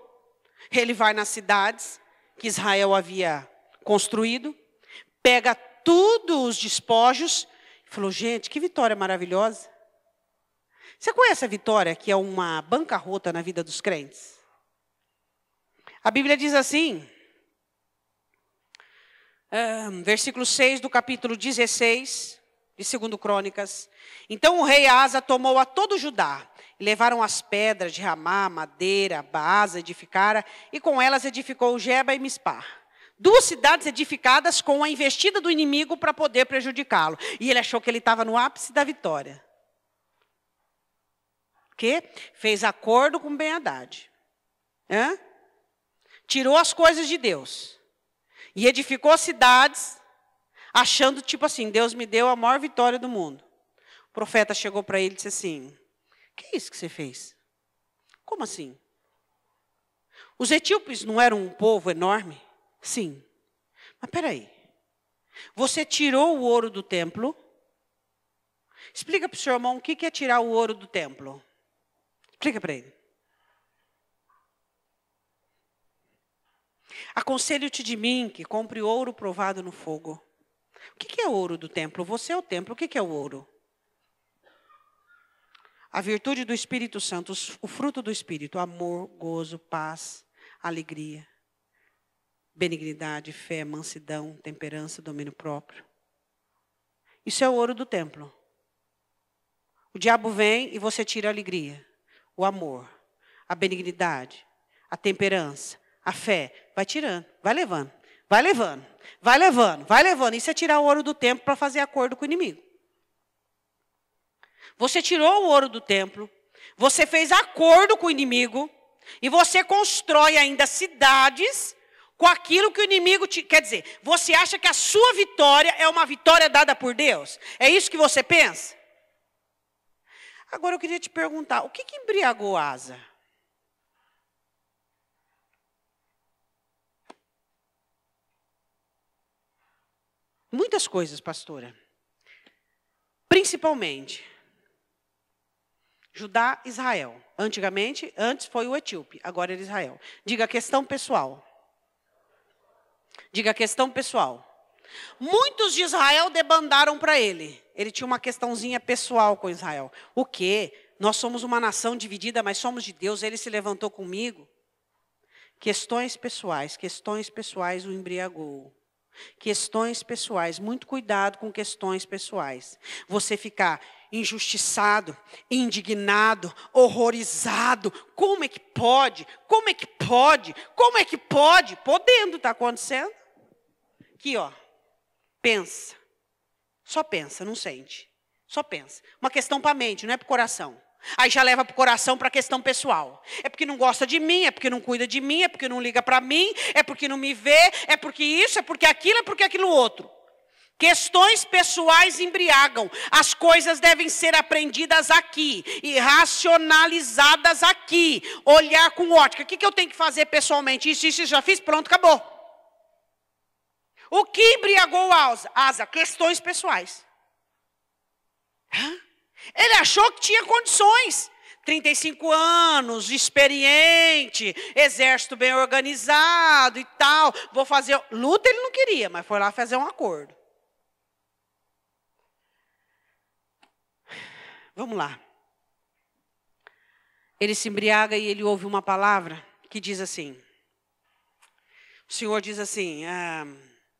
S2: Ele vai nas cidades que Israel havia construído. Pega todos os despojos. E falou, gente, que vitória maravilhosa. Você conhece a vitória que é uma bancarrota na vida dos crentes? A Bíblia diz assim. Versículo 6 do capítulo 16 de 2 Crônicas. Então o rei Asa tomou a todo Judá, e levaram as pedras de Ramá, madeira, Baasa edificara, e com elas edificou Geba e Mispá. 2 cidades edificadas com a investida do inimigo para poder prejudicá-lo. E ele achou que ele estava no ápice da vitória. Que fez acordo com Ben-Hadad. Tirou as coisas de Deus. E edificou cidades, achando tipo assim, Deus me deu a maior vitória do mundo. O profeta chegou para ele e disse assim, que é isso que você fez? Como assim? Os etíopes não eram um povo enorme? Sim. Mas peraí, você tirou o ouro do templo? Explica para o seu irmão o que é tirar o ouro do templo. Explica para ele. Aconselho-te de mim que compre ouro provado no fogo. O que é o ouro do templo? Você é o templo. O que é o ouro? A virtude do Espírito Santo, o fruto do Espírito, amor, gozo, paz, alegria, benignidade, fé, mansidão, temperança, domínio próprio. Isso é o ouro do templo. O diabo vem e você tira a alegria, o amor, a benignidade, a temperança, a fé. Vai tirando, vai levando, vai levando, vai levando, vai levando. Isso é tirar o ouro do templo para fazer acordo com o inimigo. Você tirou o ouro do templo, você fez acordo com o inimigo, e você constrói ainda cidades com aquilo que o inimigo te... Quer dizer, você acha que a sua vitória é uma vitória dada por Deus? É isso que você pensa? Agora eu queria te perguntar, o que embriagou Asa? Muitas coisas, pastora. Principalmente, Judá, Israel. Antes foi o etíope, agora é Israel. Diga questão pessoal. Diga questão pessoal. Muitos de Israel debandaram para ele. Ele tinha uma questãozinha pessoal com Israel. O quê? Nós somos uma nação dividida, mas somos de Deus. Ele se levantou comigo. Questões pessoais o embriagou. Questões pessoais, muito cuidado com questões pessoais. Você ficar injustiçado, indignado, horrorizado. Como é que pode? Como é que pode? Como é que pode? Podendo, está acontecendo. Aqui, ó. Pensa. Só pensa, não sente. Só pensa. Uma questão para a mente, não é para o coração. Aí já leva para o coração para a questão pessoal. É porque não gosta de mim, é porque não cuida de mim, é porque não liga para mim, é porque não me vê, é porque isso, é porque aquilo outro. Questões pessoais embriagam. As coisas devem ser aprendidas aqui e racionalizadas aqui. Olhar com ótica. O que eu tenho que fazer pessoalmente? Isso, já fiz, pronto, acabou. O que embriagou Asa? Questões pessoais. Ele achou que tinha condições. 35 anos, experiente, exército bem organizado e tal. Vou fazer... Luta ele não queria, mas foi lá fazer um acordo. Vamos lá. Ele se embriaga e ele ouve uma palavra que diz assim. O Senhor diz assim,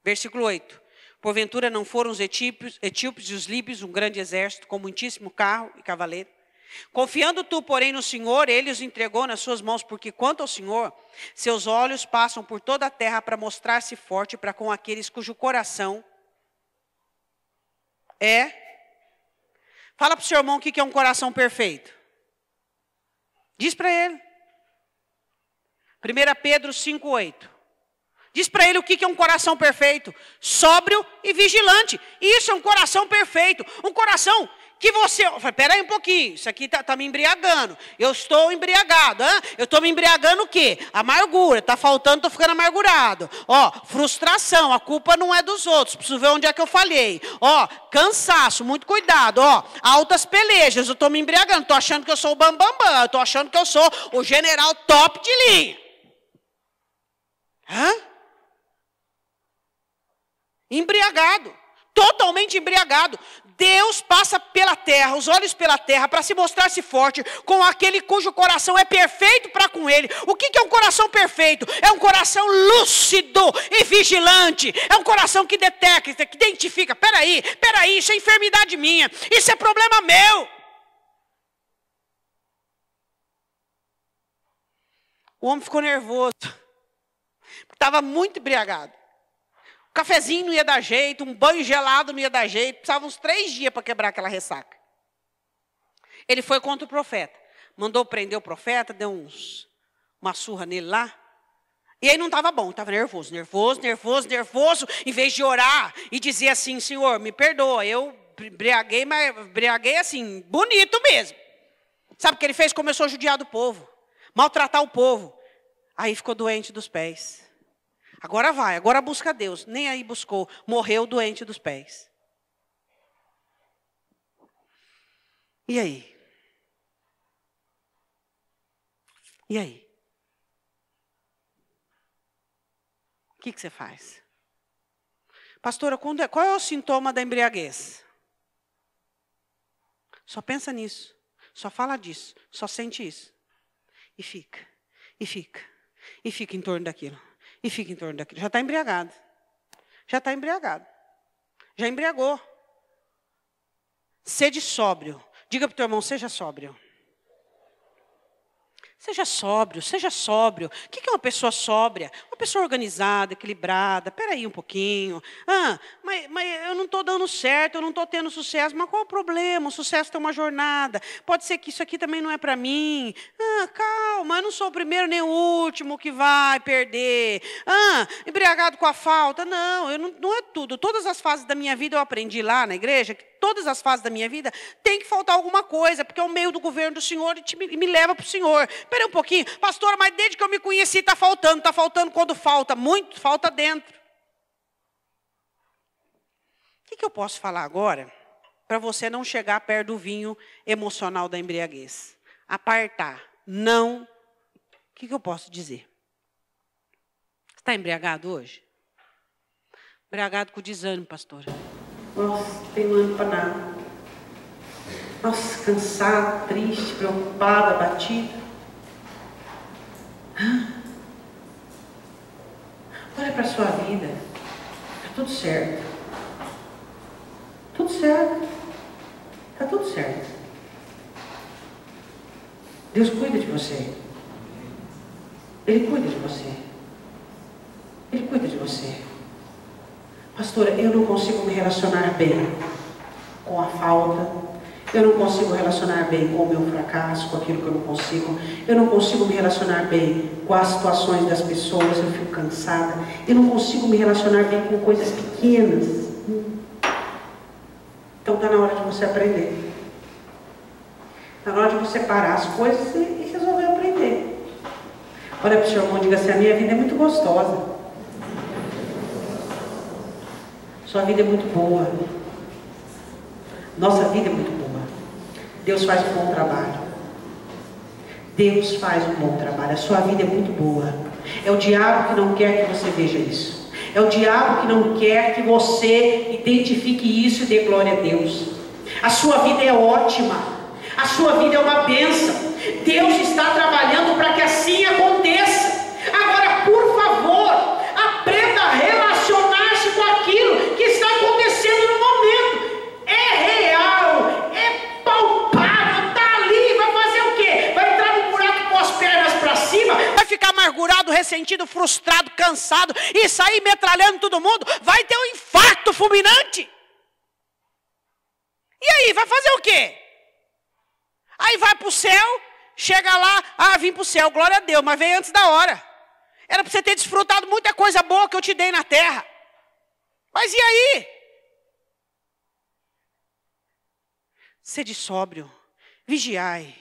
S2: versículo 8. Porventura não foram os etíopes e os líbios um grande exército, com muitíssimo carro e cavaleiro? Confiando tu, porém, no Senhor, ele os entregou nas suas mãos, porque quanto ao Senhor, seus olhos passam por toda a terra para mostrar-se forte para com aqueles cujo coração é... Fala para o seu irmão o que é um coração perfeito. Diz para ele. 1 Pedro 5,8. Diz para ele o que é um coração perfeito. Sóbrio e vigilante. Isso é um coração perfeito. Um coração que você... Espera aí um pouquinho. Isso aqui está me embriagando. Eu estou embriagado. Hein? Eu estou me embriagando o quê? Amargura. Está faltando, estou ficando amargurado. Frustração. A culpa não é dos outros. Preciso ver onde é que eu falhei. Cansaço. Muito cuidado. Altas pelejas. Eu estou me embriagando. Estou achando que eu sou o bambambam. Estou achando que eu sou o general top de linha. Embriagado, totalmente embriagado. Deus passa pela terra, os olhos pela terra, para se mostrar-se forte com aquele cujo coração é perfeito para com ele. O que é um coração perfeito? É um coração lúcido e vigilante. É um coração que detecta, que identifica. Peraí, isso é enfermidade minha, isso é problema meu. O homem ficou nervoso, estava muito embriagado. Um cafezinho não ia dar jeito, um banho gelado não ia dar jeito. Precisava uns 3 dias para quebrar aquela ressaca. Ele foi contra o profeta. Mandou prender o profeta, deu uma surra nele lá. E aí não estava bom, estava nervoso. Em vez de orar e dizer assim, Senhor, me perdoa. Eu embriaguei, mas embriaguei assim, bonito mesmo. Sabe o que ele fez? Começou a judiar do povo. Maltratar o povo. Aí ficou doente dos pés. Agora busca Deus. Nem aí buscou. Morreu doente dos pés. E aí? E aí? O que você faz? Pastora, qual é o sintoma da embriaguez? Só pensa nisso. Só fala disso. Só sente isso. E fica em torno daquilo. Já está embriagado. Já embriagou. Sede sóbrio. Diga para o teu irmão, seja sóbrio. Seja sóbrio. O que é uma pessoa sóbria? Uma pessoa organizada, equilibrada. Espera aí um pouquinho. Mas eu não estou dando certo, eu não estou tendo sucesso. Mas qual é o problema? O sucesso tem uma jornada. Pode ser que isso aqui também não é para mim. Calma, eu não sou o primeiro nem o último que vai perder. Embriagado com a falta. Não, não é tudo. Todas as fases da minha vida eu aprendi lá na igreja que todas as fases da minha vida tem que faltar alguma coisa, porque é o meio do governo do Senhor e me leva para o Senhor. Espera um pouquinho, pastor, mas desde que eu me conheci está faltando quando falta, muito falta dentro. O que eu posso falar agora para você não chegar perto do vinho emocional da embriaguez? Apartar, não. O que eu posso dizer? Você está embriagado hoje? Embriagado com desânimo, pastora.
S1: Nossa, não tenho ânimo para nada. Nossa, cansado, triste, preocupado, abatido. Olha para a sua vida. Está tudo certo. Está tudo certo. Deus cuida de você. Ele cuida de você. Pastora, eu não consigo me relacionar bem com a falta. Eu não consigo relacionar bem com o meu fracasso, com aquilo que eu não consigo. Eu não consigo me relacionar bem com as situações das pessoas. Eu fico cansada. Eu não consigo me relacionar bem com coisas pequenas. Então está na hora de você aprender. Está na hora de você parar as coisas e resolver aprender. Olha para o seu irmão e diga assim, a minha vida é muito gostosa. Sua vida é muito boa. Nossa vida é muito boa. Deus faz um bom trabalho. Deus faz um bom trabalho, a sua vida é muito boa. É o diabo que não quer que você veja isso. É o diabo que não quer que você identifique isso e dê glória a Deus. A sua vida é ótima, a sua vida é uma bênção. Deus está trabalhando para que assim aconteça. Agora, por favor, aprenda a relacionar-se com aquilo que está acontecendo no momento. É real, é palpável, está ali. Vai fazer o quê? Vai entrar no buraco com as pernas para cima?
S2: Vai ficar amargurado, ressentido, frustrado, cansado e sair metralhando todo mundo? Vai ter um infarto fulminante. E aí, vai fazer o quê? Aí vai para o céu, chega lá, vim para o céu, glória a Deus, mas veio antes da hora. Era para você ter desfrutado muita coisa boa que eu te dei na terra. Mas e aí? Sede sóbrio, vigiai.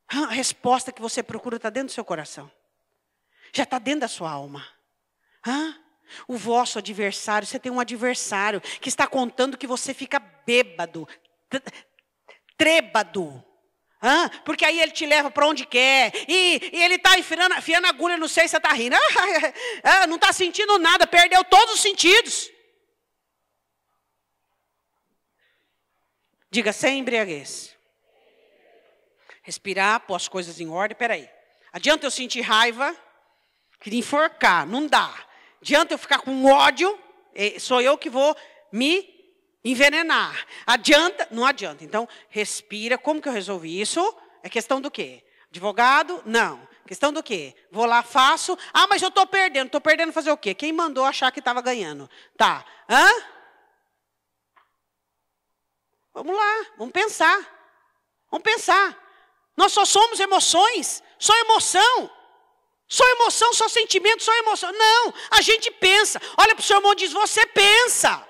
S2: A resposta que você procura está dentro do seu coração. Já está dentro da sua alma. O vosso adversário, você tem um adversário que está contando que você fica bêbado, trêbado. Porque aí ele te leva para onde quer. E ele está enfiando agulha, não sei se você está rindo. Não está sentindo nada, perdeu todos os sentidos. Diga, sem embriaguez. Respirar, pôr as coisas em ordem. Peraí, adianta eu sentir raiva, queria enforcar, não dá. Adianta eu ficar com ódio, sou eu que vou me envenenar. Adianta? Não adianta. Então, respira. Como que eu resolvi isso? É questão do quê? Advogado? Não. Questão do quê? Vou lá, faço. Mas eu estou perdendo. Estou perdendo fazer o quê? Quem mandou achar que estava ganhando? Tá. Vamos lá, vamos pensar. Vamos pensar. Nós só somos emoções. Só emoção. Só emoção, só sentimento, só emoção. Não, a gente pensa. Olha para o seu irmão e diz, você pensa.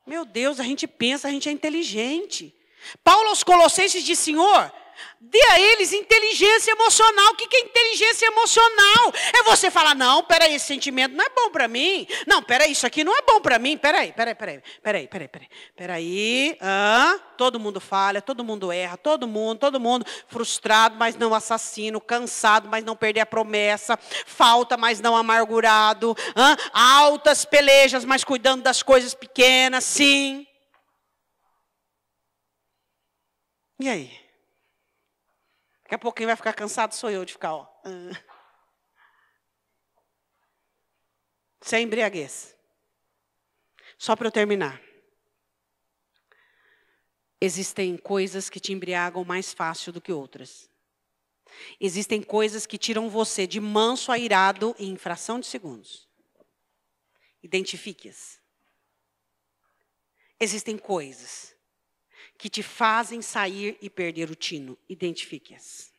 S2: Meu Deus, a gente pensa, a gente é inteligente. Paulo aos Colossenses diz, Senhor, dê a eles inteligência emocional. O que é inteligência emocional? É você falar, não, peraí, esse sentimento não é bom para mim. Não, peraí, isso aqui não é bom para mim. Peraí. Todo mundo falha, todo mundo erra, todo mundo frustrado, mas não assassino, cansado, mas não perder a promessa, falta, mas não amargurado, altas pelejas, mas cuidando das coisas pequenas, sim. E aí? Daqui a pouco quem vai ficar cansado sou eu de ficar, sem embriaguez. Só para eu terminar. Existem coisas que te embriagam mais fácil do que outras. Existem coisas que tiram você de manso a irado em fração de segundos. Identifique-as. Existem coisas que te fazem sair e perder o tino. Identifique-as.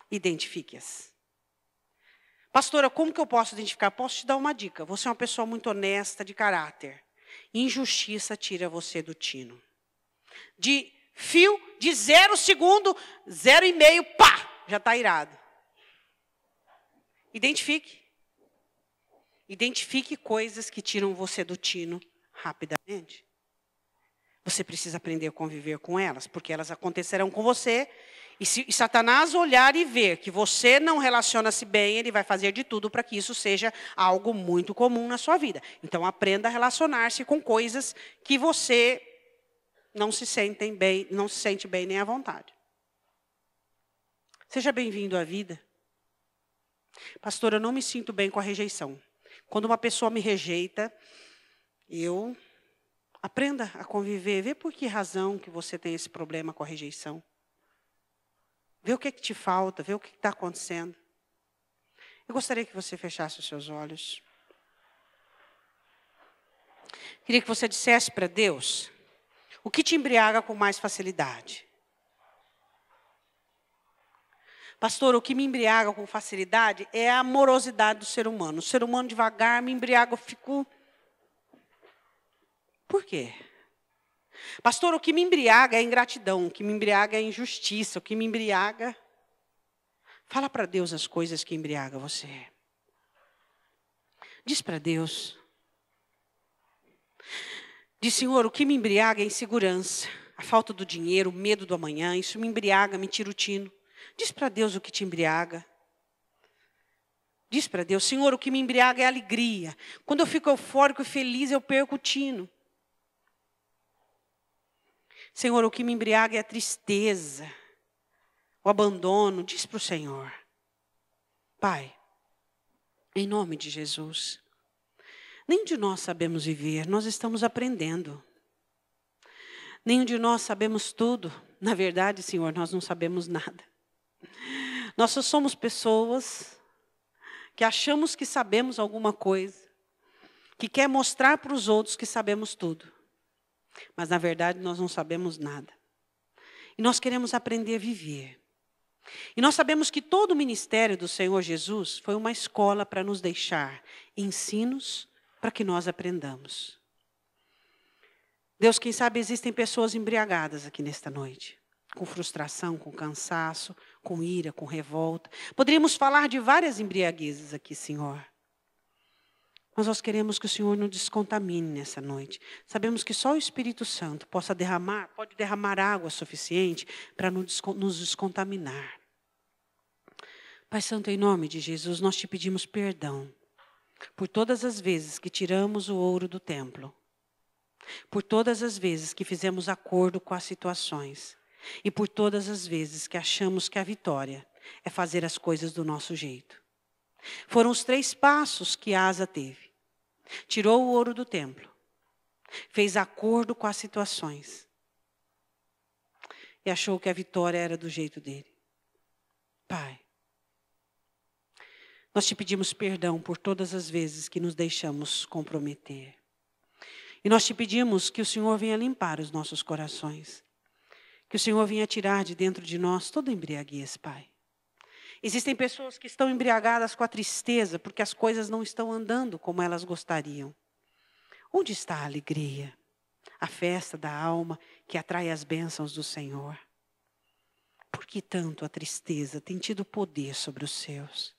S2: Identifique-as. Pastora, como que eu posso identificar? Posso te dar uma dica. Você é uma pessoa muito honesta, de caráter. Injustiça tira você do tino. De 0 segundo, 0,5, pá, já está irado. Identifique. Identifique coisas que tiram você do tino rapidamente. Você precisa aprender a conviver com elas, porque elas acontecerão com você. E se Satanás olhar e ver que você não relaciona-se bem, ele vai fazer de tudo para que isso seja algo muito comum na sua vida. Então, aprenda a relacionar-se com coisas que você não se sente bem nem à vontade. Seja bem-vindo à vida. Pastor, eu não me sinto bem com a rejeição. Quando uma pessoa me rejeita, aprenda a conviver. Vê por que razão que você tem esse problema com a rejeição. Vê o que te falta, vê o que está acontecendo. Eu gostaria que você fechasse os seus olhos. Queria que você dissesse para Deus o que te embriaga com mais facilidade. Pastor, o que me embriaga com facilidade é a amorosidade do ser humano. O ser humano devagar me embriaga, eu fico... Por quê? Pastor, o que me embriaga é a ingratidão, o que me embriaga é a injustiça, o que me embriaga... Fala para Deus as coisas que embriagam você. Diz para Deus. Diz, Senhor, o que me embriaga é a insegurança. a falta do dinheiro, o medo do amanhã, isso me embriaga, me tira o tino. Diz para Deus o que te embriaga. Diz para Deus, Senhor, o que me embriaga é a alegria. Quando eu fico eufórico e feliz, eu perco o tino. Senhor, o que me embriaga é a tristeza, o abandono. Diz para o Senhor. Pai, em nome de Jesus, nenhum de nós sabemos viver, nós estamos aprendendo. Nenhum de nós sabemos tudo. Na verdade, Senhor, nós não sabemos nada. Nós só somos pessoas que achamos que sabemos alguma coisa, que quer mostrar para os outros que sabemos tudo. Mas, na verdade, nós não sabemos nada. E nós queremos aprender a viver. E nós sabemos que todo o ministério do Senhor Jesus foi uma escola para nos deixar ensinos para que nós aprendamos. Deus, quem sabe existem pessoas embriagadas aqui nesta noite. Com frustração, com cansaço, com ira, com revolta. Poderíamos falar de várias embriaguezes aqui, Senhor. Mas nós queremos que o Senhor nos descontamine nessa noite. Sabemos que só o Espírito Santo pode derramar água suficiente para nos descontaminar. Pai Santo, em nome de Jesus, nós te pedimos perdão por todas as vezes que tiramos o ouro do templo. Por todas as vezes que fizemos acordo com as situações. E por todas as vezes que achamos que a vitória é fazer as coisas do nosso jeito. Foram os 3 passos que Asa teve. Tirou o ouro do templo. Fez acordo com as situações. E achou que a vitória era do jeito dele. Pai, nós te pedimos perdão por todas as vezes que nos deixamos comprometer. E nós te pedimos que o Senhor venha limpar os nossos corações. Que o Senhor venha tirar de dentro de nós toda embriaguez, Pai. Existem pessoas que estão embriagadas com a tristeza porque as coisas não estão andando como elas gostariam. Onde está a alegria? A festa da alma que atrai as bênçãos do Senhor. Por que tanto a tristeza tem tido poder sobre os seus?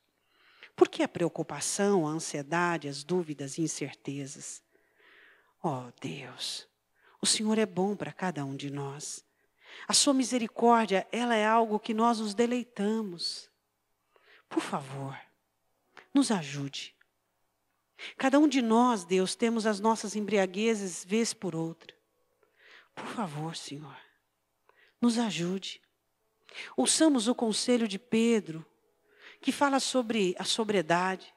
S2: Por que a preocupação, a ansiedade, as dúvidas e incertezas? Oh Deus, o Senhor é bom para cada um de nós. A sua misericórdia, ela é algo que nós nos deleitamos. Por favor, nos ajude. Cada um de nós, Deus, temos as nossas embriaguezes vez por outra. Por favor, Senhor, nos ajude. Ouçamos o conselho de Pedro, que fala sobre a sobriedade.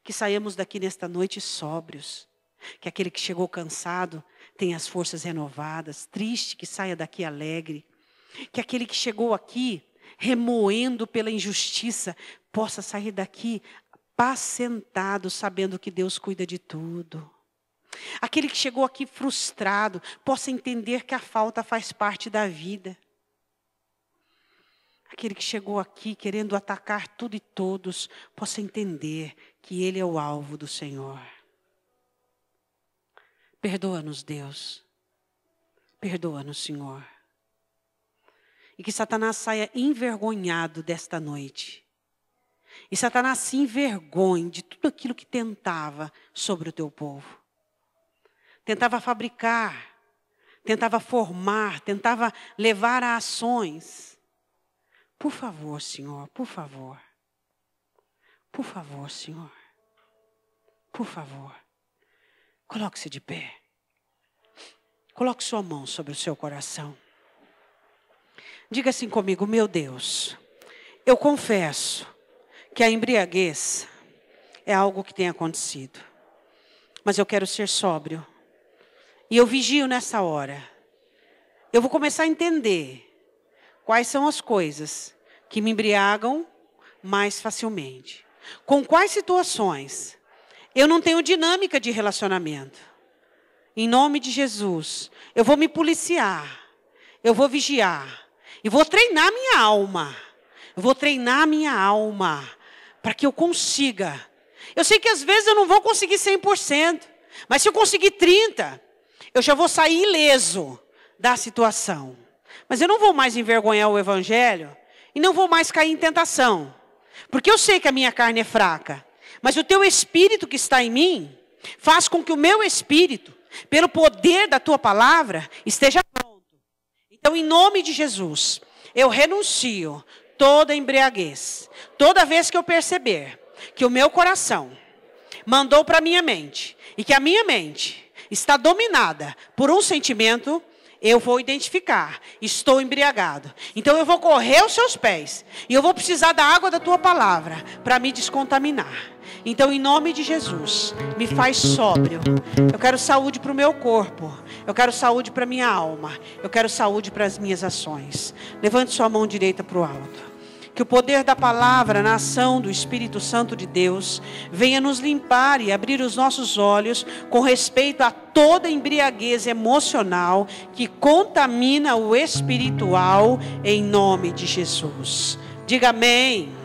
S2: Que saímos daqui nesta noite sóbrios. Que aquele que chegou cansado tenha as forças renovadas, triste, que saia daqui alegre. Que aquele que chegou aqui remoendo pela injustiça possa sair daqui apacentado, sabendo que Deus cuida de tudo. Aquele que chegou aqui frustrado possa entender que a falta faz parte da vida. Aquele que chegou aqui querendo atacar tudo e todos possa entender que ele é o alvo do Senhor. Perdoa-nos, Deus. Perdoa-nos, Senhor. E que Satanás saia envergonhado desta noite. E Satanás se envergonhe de tudo aquilo que tentava sobre o teu povo. Tentava fabricar, tentava formar, tentava levar a ações. Por favor, Senhor, por favor. Por favor, Senhor. Por favor. Coloque-se de pé. Coloque sua mão sobre o seu coração. Diga assim comigo, meu Deus, eu confesso que a embriaguez é algo que tem acontecido. Mas eu quero ser sóbrio. E eu vigio nessa hora. Eu vou começar a entender quais são as coisas que me embriagam mais facilmente. Com quais situações eu não tenho dinâmica de relacionamento. Em nome de Jesus, eu vou me policiar. Eu vou vigiar. E vou treinar minha alma. Eu vou treinar minha alma. Para que eu consiga. Eu sei que às vezes eu não vou conseguir 100%. Mas se eu conseguir 30%, eu já vou sair ileso da situação. Mas eu não vou mais envergonhar o Evangelho. E não vou mais cair em tentação. Porque eu sei que a minha carne é fraca. Mas o teu Espírito que está em mim, faz com que o meu Espírito, pelo poder da tua palavra, esteja pronto Então, em nome de Jesus, eu renuncio toda embriaguez. Toda vez que eu perceber que o meu coração mandou para a minha mente, e que a minha mente está dominada por um sentimento, eu vou identificar, estou embriagado. Então eu vou correr aos seus pés, e eu vou precisar da água da tua palavra, para me descontaminar. Então, em nome de Jesus, me faz sóbrio. Eu quero saúde para o meu corpo. Eu quero saúde para a minha alma. Eu quero saúde para as minhas ações. Levante sua mão direita para o alto. Que o poder da palavra na ação do Espírito Santo de Deus venha nos limpar e abrir os nossos olhos com respeito a toda embriaguez emocional que contamina o espiritual, em nome de Jesus. Diga amém.